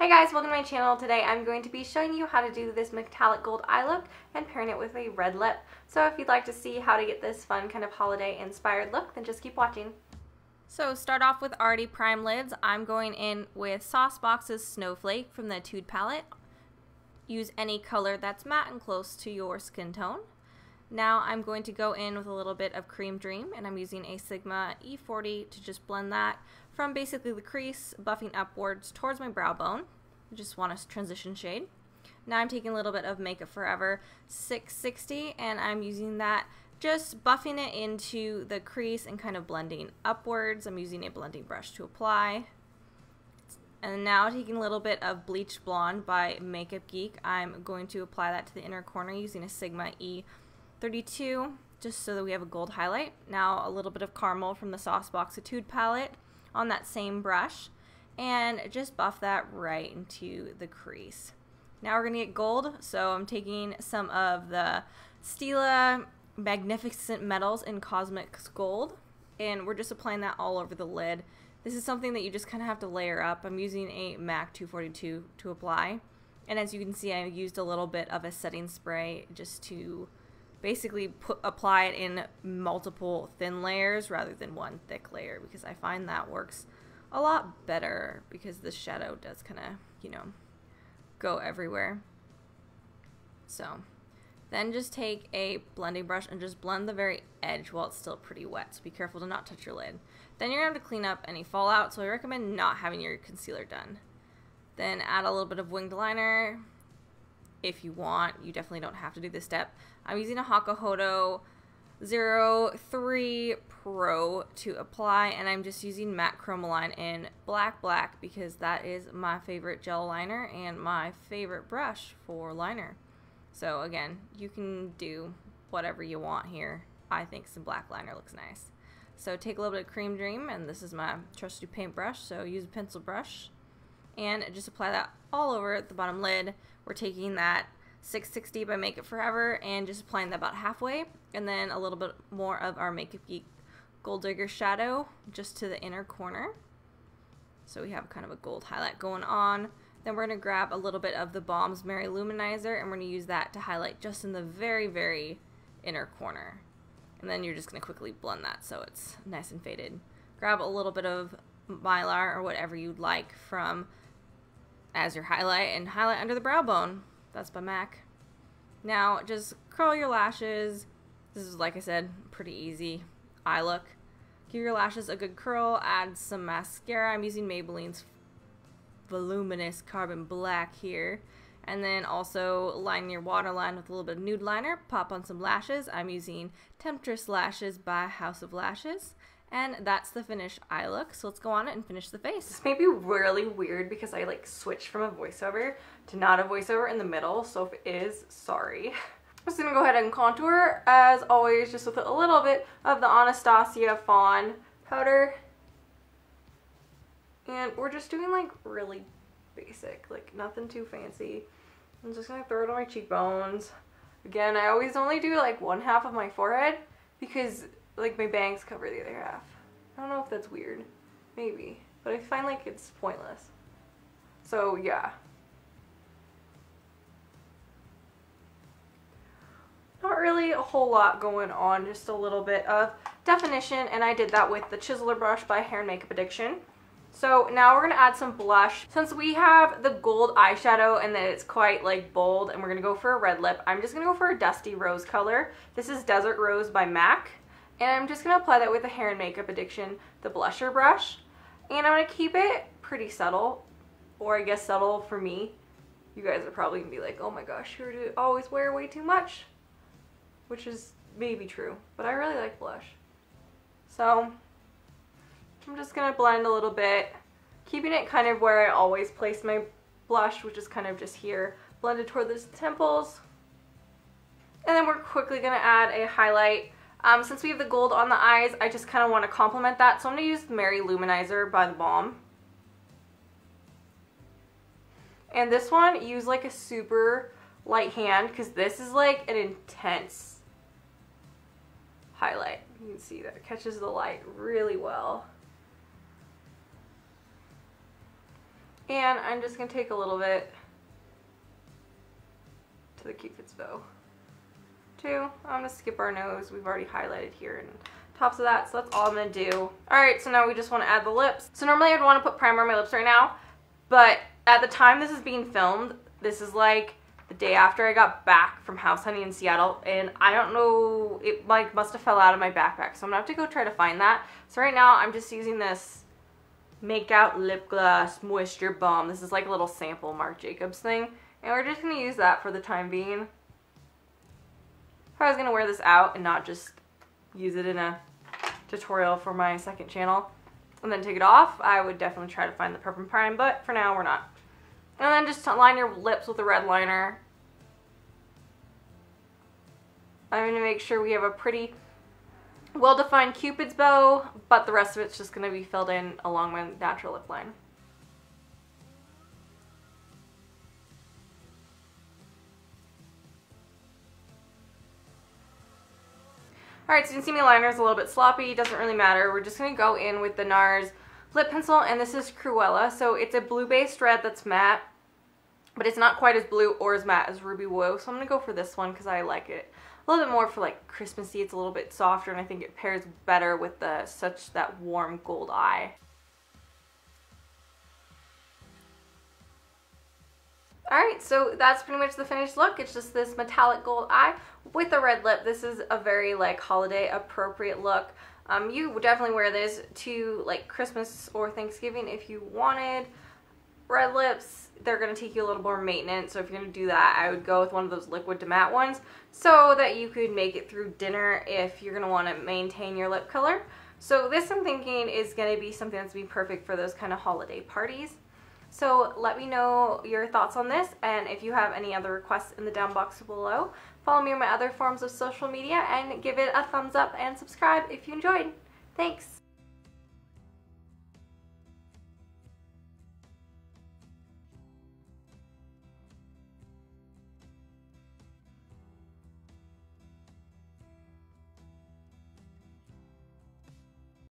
Hey guys, welcome to my channel. Today I'm going to be showing you how to do this metallic gold eye look and pairing it with a red lip. So if you'd like to see how to get this fun kind of holiday inspired look, then just keep watching. So start off with already prime lids. I'm going in with Saucebox's Snowflake from the Etude palette. Use any color that's matte and close to your skin tone. Now I'm going to go in with a little bit of Cream Dream, and I'm using a Sigma E40 to just blend that from basically the crease, buffing upwards towards my brow bone. I just want a transition shade. Now I'm taking a little bit of Makeup Forever 660, and I'm using that, just buffing it into the crease and kind of blending upwards. I'm using a blending brush to apply. And now taking a little bit of Bleached Blonde by Makeup Geek, I'm going to apply that to the inner corner using a Sigma E32, just so that we have a gold highlight. Now a little bit of Caramel from the Saucebox Etude palette on that same brush, and just buff that right into the crease. Now we're going to get gold, so I'm taking some of the Stila Magnificent Metals in Cosmic Gold, and we're just applying that all over the lid. This is something that you just kind of have to layer up. I'm using a MAC 242 to apply, and as you can see, I used a little bit of a setting spray just to basically apply it in multiple thin layers rather than one thick layer, because I find that works a lot better because the shadow does kind of, you know, go everywhere. So then just take a blending brush and just blend the very edge while it's still pretty wet, so be careful to not touch your lid. Then you're going to have to clean up any fallout, so I recommend not having your concealer done. Then add a little bit of winged liner if you want. You definitely don't have to do this step. I'm using a Hakuhodo 03 Pro to apply, and I'm just using matte Chromaline in Black because that is my favorite gel liner and my favorite brush for liner. So again, you can do whatever you want here. I think some black liner looks nice. So take a little bit of Cream Dream, and this is my trusty paintbrush, so use a pencil brush and just apply that all over the bottom lid. We're taking that 660 by Makeup Forever and just applying that about halfway, and then a little bit more of our Makeup Geek Gold Digger shadow just to the inner corner. So we have kind of a gold highlight going on. Then we're going to grab a little bit of the Balm's Merry Luminizer, and we're going to use that to highlight just in the very inner corner. And then you're just going to quickly blend that so it's nice and faded. Grab a little bit of Mylar or whatever you'd like from as your highlight, and highlight under the brow bone. That's by MAC. Now just curl your lashes. This is, like I said, pretty easy eye look. Give your lashes a good curl. Add some mascara. I'm using Maybelline's Voluminous Carbon Black here. And then also line your waterline with a little bit of nude liner. Pop on some lashes. I'm using Temptress Lashes by House of Lashes. And that's the finished eye look. So let's go on it and finish the face. This may be really weird because I like switched from a voiceover to not a voiceover in the middle. So if it is, sorry. I'm just going to go ahead and contour as always, just with a little bit of the Anastasia Fawn powder. And we're just doing like really basic, like nothing too fancy. I'm just going to throw it on my cheekbones. Again, I always only do like one half of my forehead because like my bangs cover the other half. I don't know if that's weird. Maybe. But I find like it's pointless. So yeah. Not really a whole lot going on. Just a little bit of definition. And I did that with the Chiseler brush by Hair and Makeup Addiction. So now we're going to add some blush. Since we have the gold eyeshadow and that it's quite like bold and we're going to go for a red lip, I'm just going to go for a dusty rose color. This is Desert Rose by MAC. And I'm just going to apply that with the Hair and Makeup Addiction, the blusher brush. And I'm going to keep it pretty subtle, or I guess subtle for me. You guys are probably going to be like, oh my gosh, you always wear way too much. Which is maybe true, but I really like blush. So I'm just going to blend a little bit, keeping it kind of where I always place my blush, which is kind of just here, blended toward the temples. And then we're quickly going to add a highlight. Since we have the gold on the eyes, I just kind of want to complement that. So I'm going to use the Merry Luminizer by the Balm. And this one, use like a super light hand because this is like an intense highlight. You can see that it catches the light really well. And I'm just going to take a little bit to the Cupid's bow. I'm going to skip our nose. We've already highlighted here and tops of that, so that's all I'm going to do. Alright, so now we just want to add the lips. So normally I'd want to put primer on my lips right now, but at the time this is being filmed, this is like the day after I got back from house hunting in Seattle, and I don't know, it like must have fell out of my backpack, so I'm going to have to go try to find that. So right now I'm just using this Make Out Lip Gloss Moisture Balm. This is like a little sample Marc Jacobs thing, and we're just going to use that for the time being. If I was going to wear this out and not just use it in a tutorial for my second channel and then take it off, I would definitely try to find the Prep and Prime, but for now we're not. And then just line your lips with a red liner. I'm going to make sure we have a pretty well-defined Cupid's bow, but the rest of it's just going to be filled in along my natural lip line. Alright, so you can see my liner is a little bit sloppy, doesn't really matter. We're just going to go in with the Nars lip pencil, and this is Cruella. So it's a blue-based red that's matte, but it's not quite as blue or as matte as Ruby Woo. So I'm going to go for this one because I like it a little bit more for like Christmassy. It's a little bit softer, and I think it pairs better with that warm gold eye. Alright, so that's pretty much the finished look. It's just this metallic gold eye with a red lip. This is a very like holiday appropriate look. You would definitely wear this to like Christmas or Thanksgiving if you wanted. Red lips, they're going to take you a little more maintenance, so if you're going to do that, I would go with one of those liquid to matte ones so that you could make it through dinner if you're going to want to maintain your lip color. So this, I'm thinking, is going to be something that's going to be perfect for those kind of holiday parties. So let me know your thoughts on this, and if you have any other requests in the down box below. Follow me on my other forms of social media and give it a thumbs up and subscribe if you enjoyed. Thanks!